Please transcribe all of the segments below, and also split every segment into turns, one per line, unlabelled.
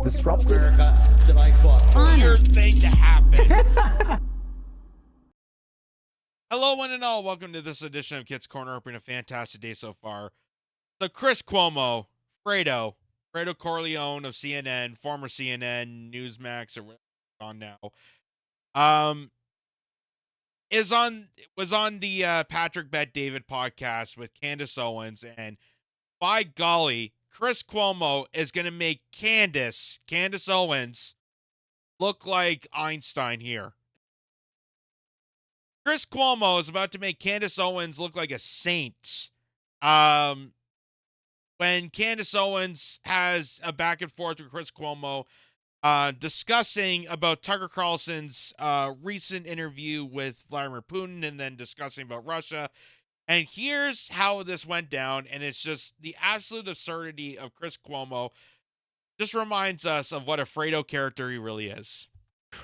Disrupted.
America that I fought.
Weird thing to happen. Hello, one and all. Welcome to this edition of Kitz Corner. Hoping a fantastic day so far. The Chris Cuomo, Fredo Corleone of CNN, former CNN, Newsmax, or whatever it's on now, was on the Patrick Bet David podcast with Candace Owens, and by golly, Chris Cuomo is going to make Candace Owens look like Einstein here. Chris Cuomo is about to make Candace Owens look like a saint. When Candace Owens has a back and forth with Chris Cuomo, discussing about Tucker Carlson's recent interview with Vladimir Putin, and then discussing about Russia. And here's how this went down, and it's just the absolute absurdity of Chris Cuomo. Just reminds us of what a Fredo character he really is.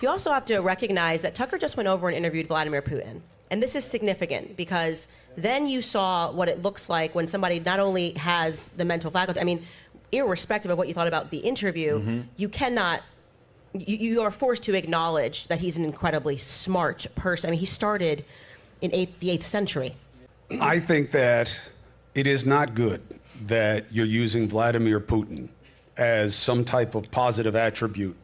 You also have to recognize that Tucker just went over and interviewed Vladimir Putin. And this is significant because then you saw what it looks like when somebody not only has the mental faculty, I mean, irrespective of what you thought about the interview, you cannot, you are forced to acknowledge that he's an incredibly smart person. I mean, he started in the 8th century.
I think that it is not good that you're using Vladimir Putin as some type of positive attribute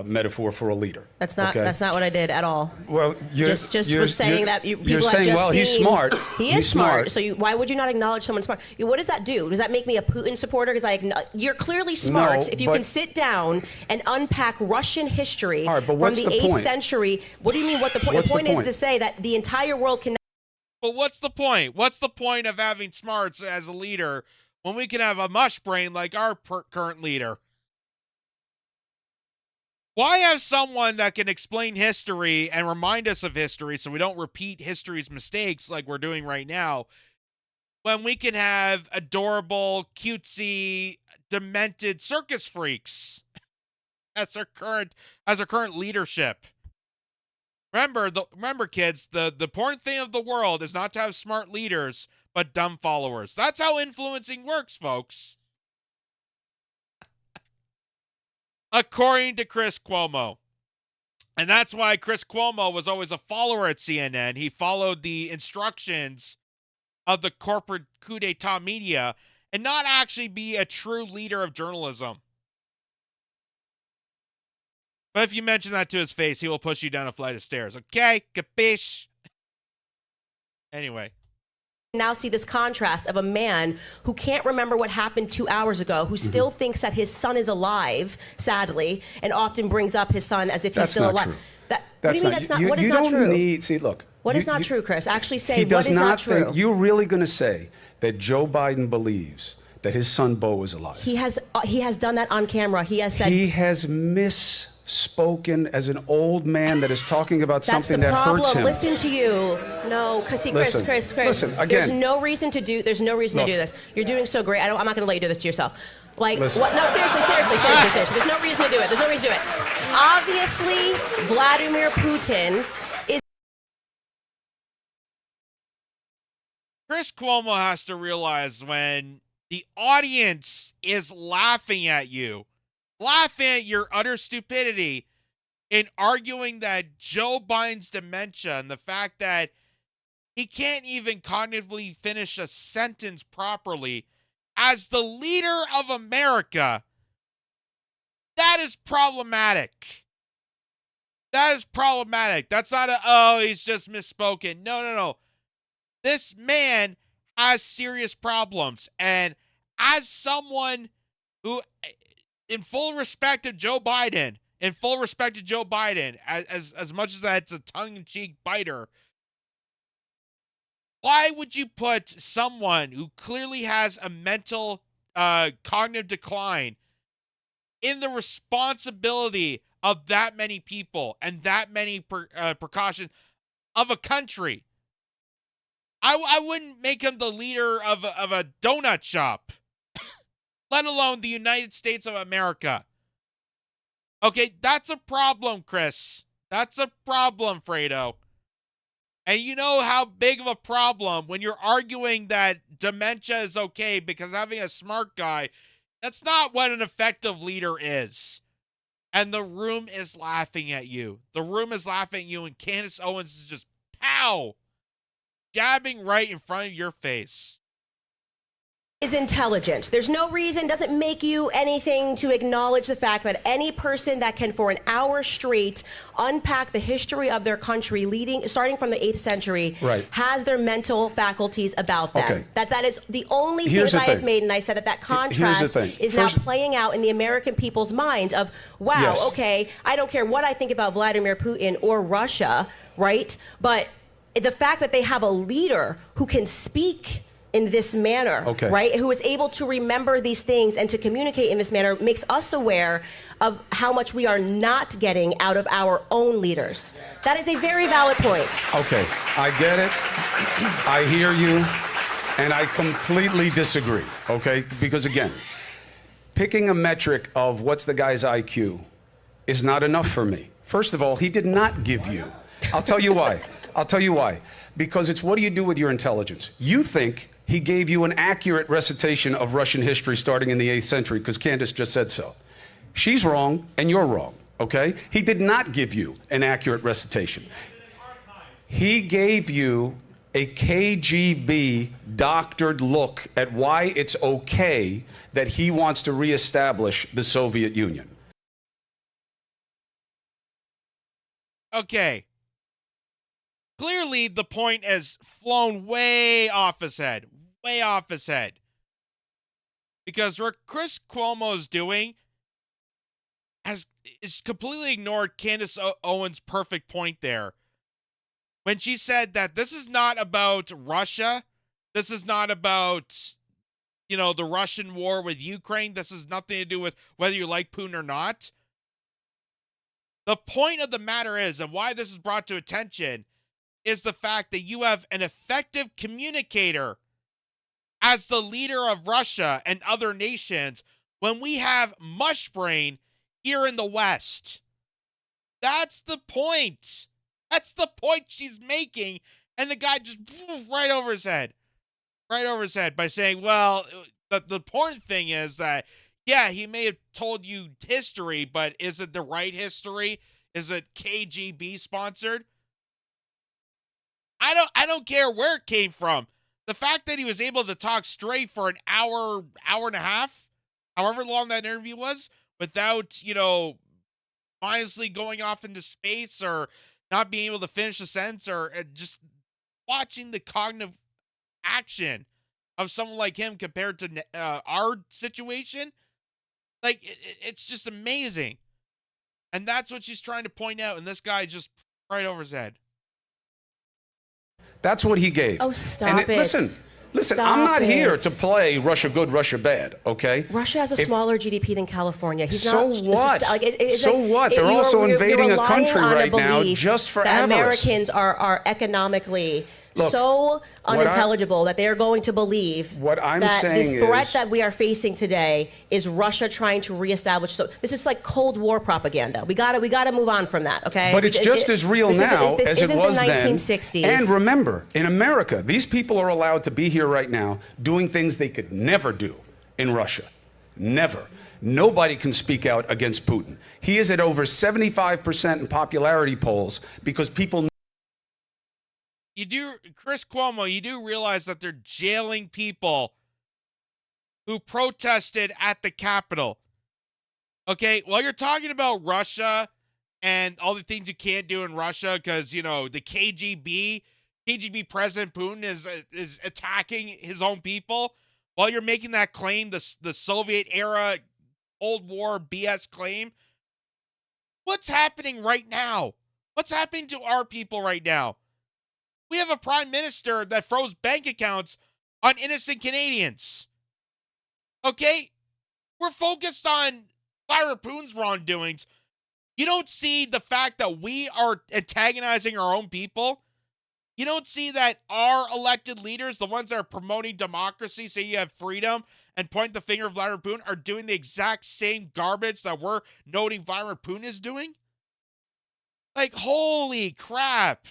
metaphor for a leader.
That's not
okay?
That's not what I did at all.
Well,
you're saying that people
you're saying,
have just
well,
seen,
he's smart.
He is smart. So why would you not acknowledge someone smart? What does that do? Does that make me a Putin supporter? Because you're clearly smart.
No,
if you can sit down and unpack Russian history from the 8th century, what do you mean? What the point? The point is to say that the entire world can.
But what's the point? What's the point of having smarts as a leader when we can have a mush brain like our current leader? Why have someone that can explain history and remind us of history so we don't repeat history's mistakes like we're doing right now, when we can have adorable, cutesy, demented circus freaks as our current leadership? Remember, kids, the important thing of the world is not to have smart leaders, but dumb followers. That's how influencing works, folks. According to Chris Cuomo. And that's why Chris Cuomo was always a follower at CNN. He followed the instructions of the corporate coup d'etat media and not actually be a true leader of journalism. But if you mention that to his face, he will push you down a flight of stairs. Okay? Capiche? Anyway.
Now see this contrast of a man who can't remember what happened 2 hours ago, who still thinks that his son is alive, sadly, and often brings up his son as if he's still alive.
What
do you mean that's not? What is not true? What is not true, Chris? Actually say what is not true.
You're really going to say that Joe Biden believes that his son Beau is alive?
He has done that on camera. He has said
he has misspoken as an old man that is talking about something that hurts him.
Listen to you. No, Chris.
Listen, again.
There's no reason to do to do this. You're doing so great. I'm not going to let you do this to yourself. Like,
listen.
what? No, seriously. There's no reason to do it. Obviously, Vladimir Putin is.
Chris Cuomo has to realize when the audience is laughing at you, laughing at your utter stupidity in arguing that Joe Biden's dementia and the fact that he can't even cognitively finish a sentence properly as the leader of America, that is problematic. That's not he's just misspoken. No. This man has serious problems. And as someone who, in full respect to Joe Biden, as much as that's a tongue-in-cheek biter, why would you put someone who clearly has a mental cognitive decline in the responsibility of that many people and that many precautions of a country? I wouldn't make him the leader of a donut shop, let alone the United States of America. Okay, that's a problem, Chris. That's a problem, Fredo. And you know how big of a problem when you're arguing that dementia is okay because having a smart guy That's not what an effective leader is. And the room is laughing at you. The room is laughing at you, and Candace Owens is just, pow, jabbing right in front of your face.
Is intelligent. There's no reason, doesn't make you anything to acknowledge the fact that any person that can for an hour straight unpack the history of their country starting from the 8th century
Right.
has their mental faculties about them.
Okay.
That is the only
Here's
statement
the
I have
thing.
made, and I said that contrast
thing.
is
First-
now playing out in the American people's mind of, wow,
Yes.
okay, I don't care what I think about Vladimir Putin or Russia, right? But the fact that they have a leader who can speak in this manner,
Okay.
right? Who is able to remember these things and to communicate in this manner makes us aware of how much we are not getting out of our own leaders. That is a very valid point.
Okay, I get it. I hear you. And I completely disagree, okay? Because again, picking a metric of what's the guy's IQ is not enough for me. First of all, he did not give you. I'll tell you why. I'll tell you why. Because it's what do you do with your intelligence? You think he gave you an accurate recitation of Russian history starting in the 8th century because Candace just said so. She's wrong and you're wrong, okay? He did not give you an accurate recitation. He gave you a KGB doctored look at why it's okay that he wants to reestablish the Soviet Union.
Okay. Clearly, the point has flown way off his head. Way off his head. Because what Chris Cuomo is doing is completely ignored Candace Owens' perfect point there. When she said that this is not about Russia. This is not about, the Russian war with Ukraine. This has nothing to do with whether you like Putin or not. The point of the matter is, and why this is brought to attention, is the fact that you have an effective communicator as the leader of Russia and other nations when we have mushbrain here in the West. That's the point. That's the point she's making. And the guy just right over his head. Right over his head by saying, well, the important thing is that, yeah, he may have told you history, but is it the right history? Is it KGB sponsored? I don't care where it came from. The fact that he was able to talk straight for an hour and a half, however long that interview was, without, mindlessly going off into space or not being able to finish a sentence or just watching the cognitive action of someone like him compared to our situation, like, it's just amazing. And that's what she's trying to point out, and this guy just right over his head.
That's what he gave.
Oh, stop
and
it.
Listen,
Stop
I'm not here
it.
to play Russia good, Russia bad, okay?
Russia has a smaller GDP than California. He's
So
not,
what?
it's
So what? They're also invading a
relying
country
on a
right now
belief
just for
that
avarice.
Americans are economically
Look,
so unintelligible that they are going to believe
what I'm
that
saying
the threat
is-
that we are facing today is Russia trying to reestablish. So this is like Cold War propaganda. We gotta move on from that, okay?
But it's just as real
this
now
this
as it
isn't
was
the
then.
1960s.
And remember, in America, these people are allowed to be here right now doing things they could never do in Russia. Never. Nobody can speak out against Putin. He is at over 75% in popularity polls because people
Chris Cuomo, you do realize that they're jailing people who protested at the Capitol. Okay, while you're talking about Russia and all the things you can't do in Russia because, the KGB President Putin is attacking his own people, while you're making that claim, the Soviet era Cold War BS claim, what's happening right now? What's happening to our people right now? We have a prime minister that froze bank accounts on innocent Canadians. Okay? We're focused on Vladimir Putin's wrongdoings. You don't see the fact that we are antagonizing our own people. You don't see that our elected leaders, the ones that are promoting democracy, say you have freedom, and point the finger at Vladimir Putin, are doing the exact same garbage that we're noting Vladimir Putin is doing? Like, holy crap.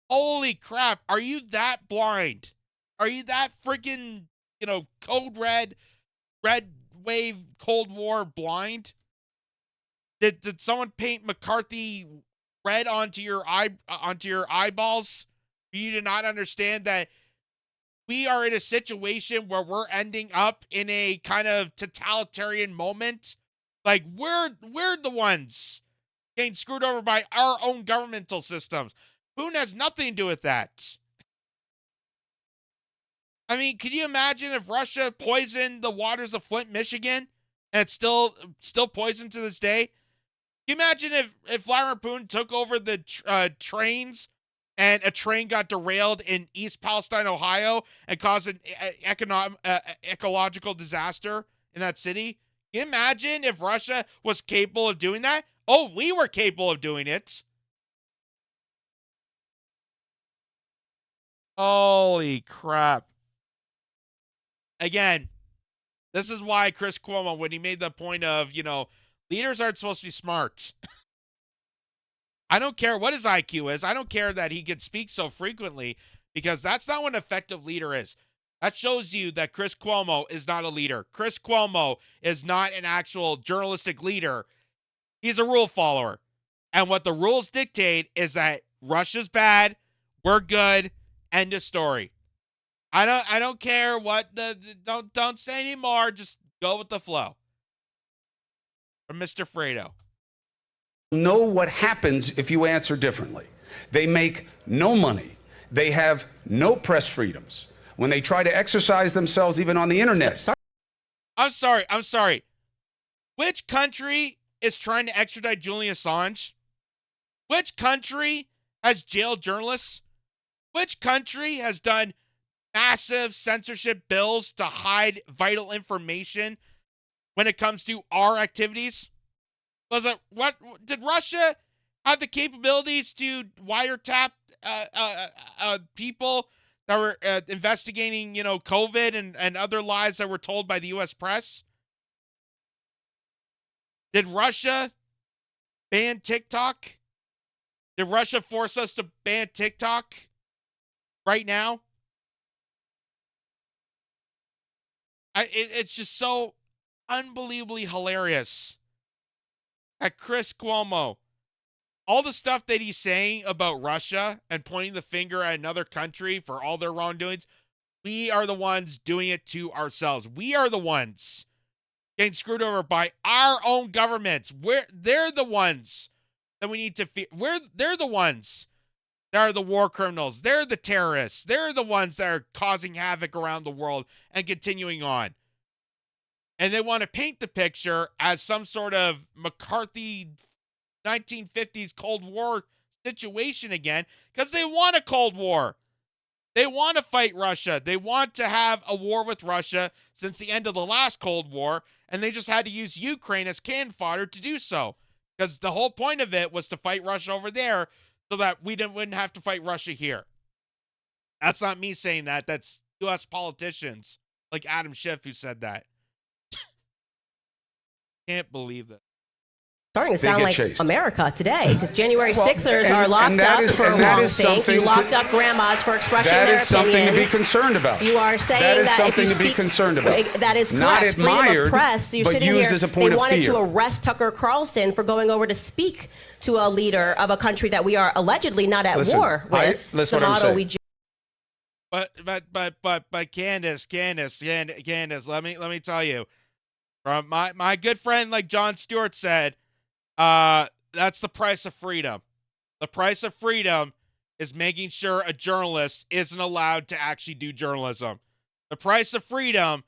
Holy crap. Are you that blind? Are you that freaking, code red, wave Cold War blind? Did someone paint McCarthy red onto your eyeballs for you to not understand that we are in a situation where we're ending up in a kind of totalitarian moment? Like, we're the ones getting screwed over by our own governmental systems. Putin has nothing to do with that. I mean, could you imagine if Russia poisoned the waters of Flint, Michigan, and it's still poisoned to this day? Can you imagine if Vladimir Putin took over the trains and a train got derailed in East Palestine, Ohio, and caused an ecological disaster in that city? Can you imagine if Russia was capable of doing that? Oh, we were capable of doing it. Holy crap. Again, this is why Chris Cuomo, when he made the point of, leaders aren't supposed to be smart. I don't care what his IQ is. I don't care that he can speak so frequently, because that's not what an effective leader is. That shows you that Chris Cuomo is not a leader. Chris Cuomo is not an actual journalistic leader. He's a rule follower. And what the rules dictate is that Russia's bad, we're good, end of story. I don't care what don't say anymore, just go with the flow. From Mr. Fredo.
Know what happens if you answer differently. They make no money. They have no press freedoms. When they try to exercise themselves even on the internet.
I'm sorry. Which country is trying to extradite Julian Assange? Which country has jailed journalists? Which country has done massive censorship bills to hide vital information when it comes to our activities? What did Russia have the capabilities to wiretap people that were investigating, COVID and other lies that were told by the U.S. press? Did Russia ban TikTok? Did Russia force us to ban TikTok right now? It's just so unbelievably hilarious that Chris Cuomo, all the stuff that he's saying about Russia and pointing the finger at another country for all their wrongdoings, we are the ones doing it to ourselves. We are the ones getting screwed over by our own governments. They're the ones that we need to fear. They're the ones that are the war criminals. They're the terrorists. They're the ones that are causing havoc around the world and continuing on. And they want to paint the picture as some sort of McCarthy 1950s Cold War situation again, because they want a Cold War. They want to fight Russia. They want to have a war with Russia since the end of the last Cold War, and they just had to use Ukraine as cannon fodder to do so, because the whole point of it was to fight Russia over there so that we wouldn't have to fight Russia here. That's not me saying that. That's U.S. politicians like Adam Schiff who said that. Can't believe that.
Starting to sound like
chased.
America today, because January 6ers are locked up for wrongthink. You locked up grandmas for expressing their opinions.
That is something to be concerned about.
You are saying
that is
that
something
if you
to be concerned about.
That is correct.
Not admired,
freedom of press. You're
but
sitting
used
here,
as a point
they
of
wanted
fear.
to arrest Tucker Carlson for going over to speak to a leader of a country that we are allegedly not at war with.
Listen what I'm saying.
But Candace, let me tell you, from my good friend, like Jon Stewart said, that's the price of freedom. The price of freedom is making sure a journalist isn't allowed to actually do journalism. The price of freedom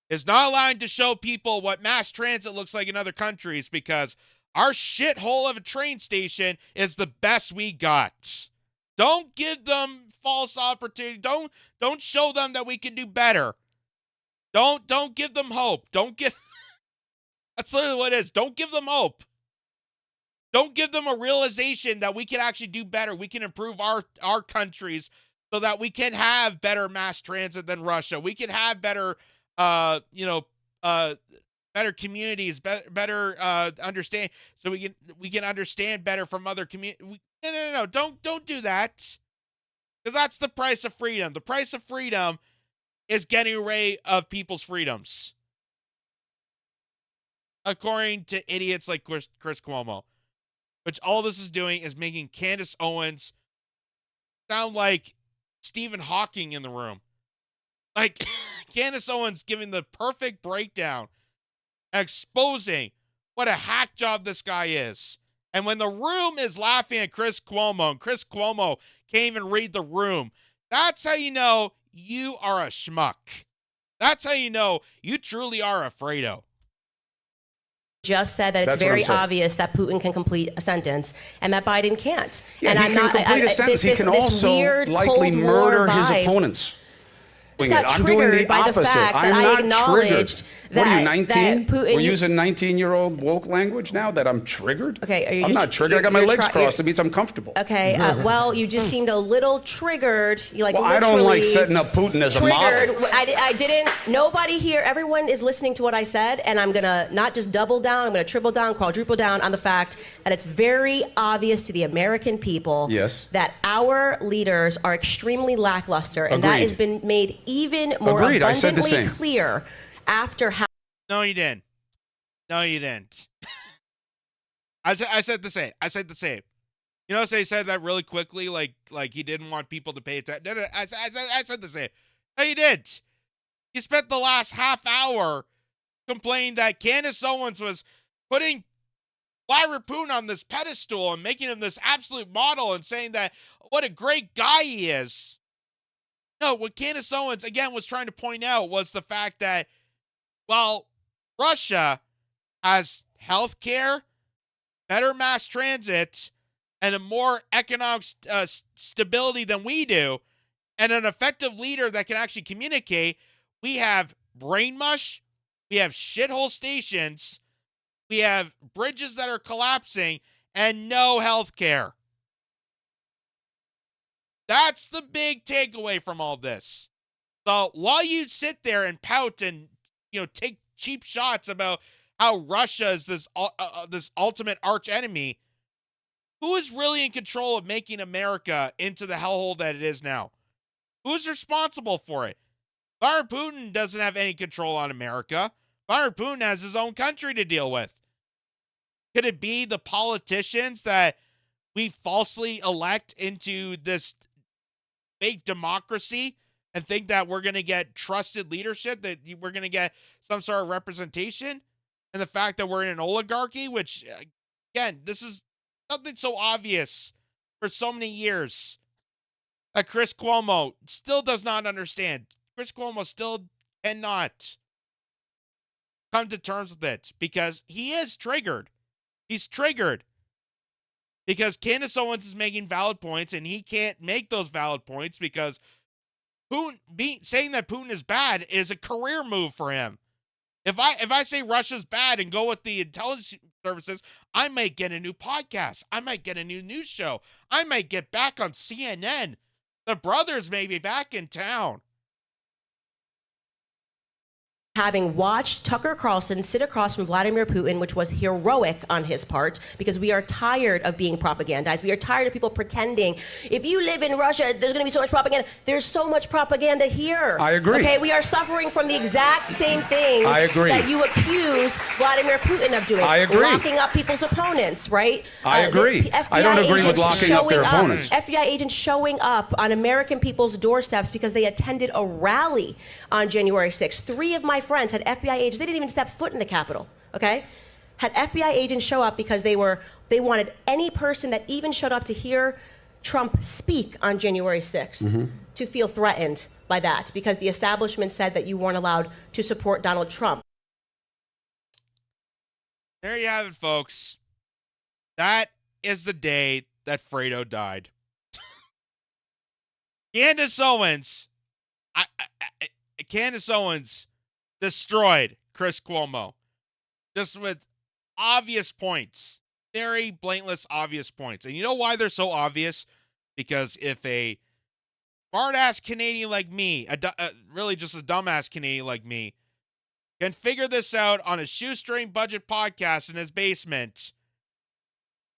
is not allowing to show people what mass transit looks like in other countries, because our shithole of a train station is the best we got. Don't give them false opportunity. Don't show them that we can do better. Don't give them hope. That's literally what it is. Don't give them hope. Don't give them a realization that we can actually do better. We can improve our countries so that we can have better mass transit than Russia. We can have better, better communities, better understand, so we can understand better from other communities. No. Don't do that, because that's the price of freedom. The price of freedom is getting rid of people's freedoms. according to idiots like Chris Cuomo. Which all this is doing is making Candace Owens sound like Stephen Hawking in the room. Like, Candace Owens giving the perfect breakdown, exposing what a hack job this guy is. And when the room is laughing at Chris Cuomo, and Chris Cuomo can't even read the room, that's how you know you are a schmuck. That's how you know you truly are a Fredo.
Just said that it's very obvious that Putin can complete a sentence and that Biden can't.
Yeah,
and
he
I'm
can
not,
complete a sentence. He can also likely murder his opponents. I'm doing the opposite. I'm not triggered. What are you, 19? We're using 19-year-old woke language now that I'm triggered?
Okay,
I'm not triggered. I got my legs crossed. It means I'm comfortable.
Okay, well, you just seemed a little triggered. You like,
well, I don't like setting up Putin as a model.
I didn't. Nobody here, everyone is listening to what I said, and I'm going to not just double down, I'm going to triple down, quadruple down on the fact that it's very obvious to the American people that our leaders are extremely lackluster, and that has been made even more abundantly clear after how.
No, you didn't. No, you didn't. I said the same. I said the same. You notice I said that really quickly, like he didn't want people to pay attention. No, I said the same. No, you didn't. You spent the last half hour complaining that Candace Owens was putting Vladimir Putin on this pedestal and making him this absolute model and saying that what a great guy he is. No, what Candace Owens, again, was trying to point out was the fact that, while Russia has health care, better mass transit, and a more economic stability than we do, and an effective leader that can actually communicate, we have brain mush, we have shithole stations, we have bridges that are collapsing, and no health care. That's the big takeaway from all this. So while you sit there and pout and, take cheap shots about how Russia is this ultimate arch enemy, who is really in control of making America into the hellhole that it is now? Who's responsible for it? Vladimir Putin doesn't have any control on America. Vladimir Putin has his own country to deal with. Could it be the politicians that we falsely elect into this fake democracy and think that we're going to get trusted leadership, that we're going to get some sort of representation? And the fact that we're in an oligarchy, which, again, this is something so obvious for so many years that Chris Cuomo still does not understand. Chris Cuomo still cannot come to terms with it because he is triggered. He's triggered because Candace Owens is making valid points and he can't make those valid points because Putin, saying that Putin is bad is a career move for him. If I say Russia's bad and go with the intelligence services, I might get a new podcast. I might get a new news show. I might get back on CNN. The brothers may be back in town.
Having watched Tucker Carlson sit across from Vladimir Putin, which was heroic on his part, because we are tired of being propagandized. We are tired of people pretending, if you live in Russia, there's going to be so much propaganda. There's so much propaganda here.
I agree.
Okay, we are suffering from the exact same things that you accuse Vladimir Putin of doing.
I agree.
Locking up people's opponents, right?
I agree. I don't agree with locking up their opponents.
FBI agents showing up on American people's doorsteps because they attended a rally on January 6th. 3 of my friends had FBI agents. They didn't even step foot in the Capitol, okay? Had FBI agents show up because they wanted any person that even showed up to hear Trump speak on January 6th to feel threatened by that because the establishment said that you weren't allowed to support Donald Trump.
There you have it, folks. That is the day that Fredo died. Candace Owens. Candace Owens destroyed Chris Cuomo. Just with obvious points. Very blameless, obvious points. And you know why they're so obvious? Because if a smart-ass Canadian like me, really just a dumbass Canadian like me, can figure this out on a shoestring budget podcast in his basement,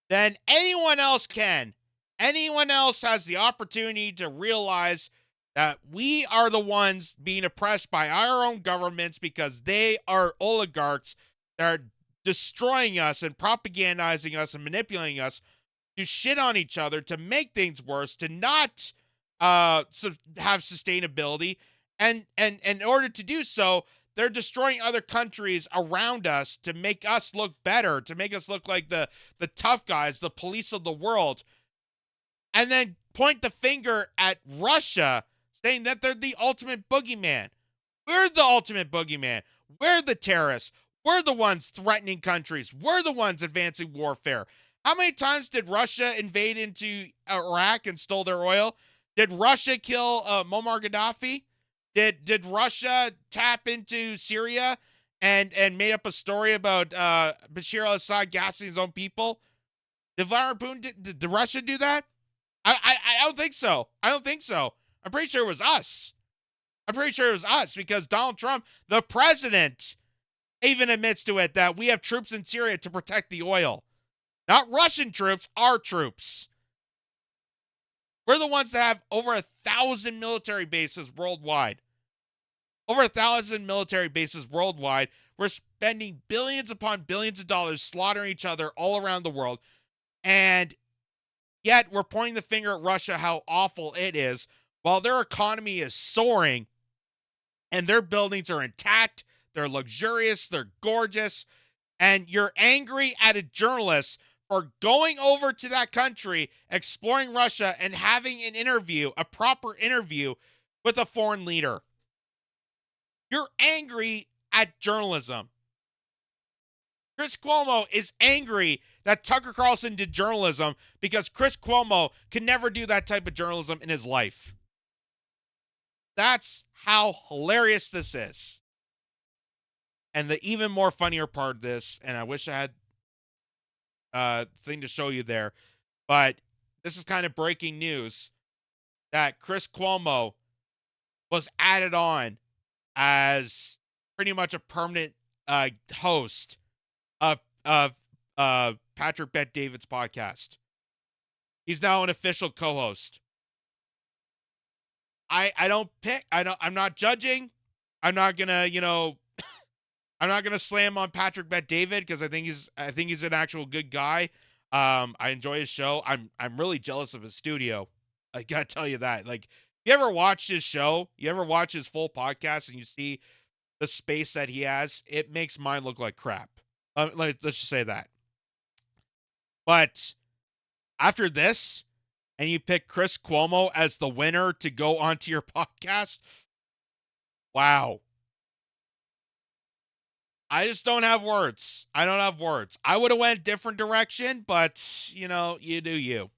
then anyone else can. Anyone else has the opportunity to realize that we are the ones being oppressed by our own governments because they are oligarchs that are destroying us and propagandizing us and manipulating us to shit on each other, to make things worse, to not have sustainability. And in order to do so, they're destroying other countries around us to make us look better, to make us look like the tough guys, the police of the world, and then point the finger at Russia, saying that they're the ultimate boogeyman. We're the ultimate boogeyman. We're the terrorists. We're the ones threatening countries. We're the ones advancing warfare. How many times did Russia invade into Iraq and stole their oil? Did Russia kill Muammar Gaddafi? Did Russia tap into Syria and made up a story about Bashar al-Assad gassing his own people? Did Vladimir Putin, did Russia do that? I don't think so. I don't think so. I'm pretty sure it was us. I'm pretty sure it was us because Donald Trump, the president, even admits to it that we have troops in Syria to protect the oil. Not Russian troops, our troops. We're the ones that have over 1,000 military bases worldwide. Over 1,000 military bases worldwide. We're spending billions upon billions of dollars slaughtering each other all around the world. And yet we're pointing the finger at Russia how awful it is while their economy is soaring and their buildings are intact. They're luxurious. They're gorgeous. And you're angry at a journalist for going over to that country, exploring Russia, and having an interview, a proper interview with a foreign leader. You're angry at journalism. Chris Cuomo is angry that Tucker Carlson did journalism because Chris Cuomo can never do that type of journalism in his life. That's how hilarious this is. And the even more funnier part of this, and I wish I had thing to show you there, but this is kind of breaking news that Chris Cuomo was added on as pretty much a permanent host of Patrick Bet-David's podcast. He's now an official co-host. I'm not judging. I'm not gonna, I'm not gonna slam on Patrick Bet-David because I think he's an actual good guy. I enjoy his show. I'm really jealous of his studio. I gotta tell you that. Like, you ever watch his show? You ever watch his full podcast and you see the space that he has? It makes mine look like crap. Let's just say that. But after this, and you pick Chris Cuomo as the winner to go onto your podcast, wow. I just don't have words. I don't have words. I would have went a different direction, but, you do you.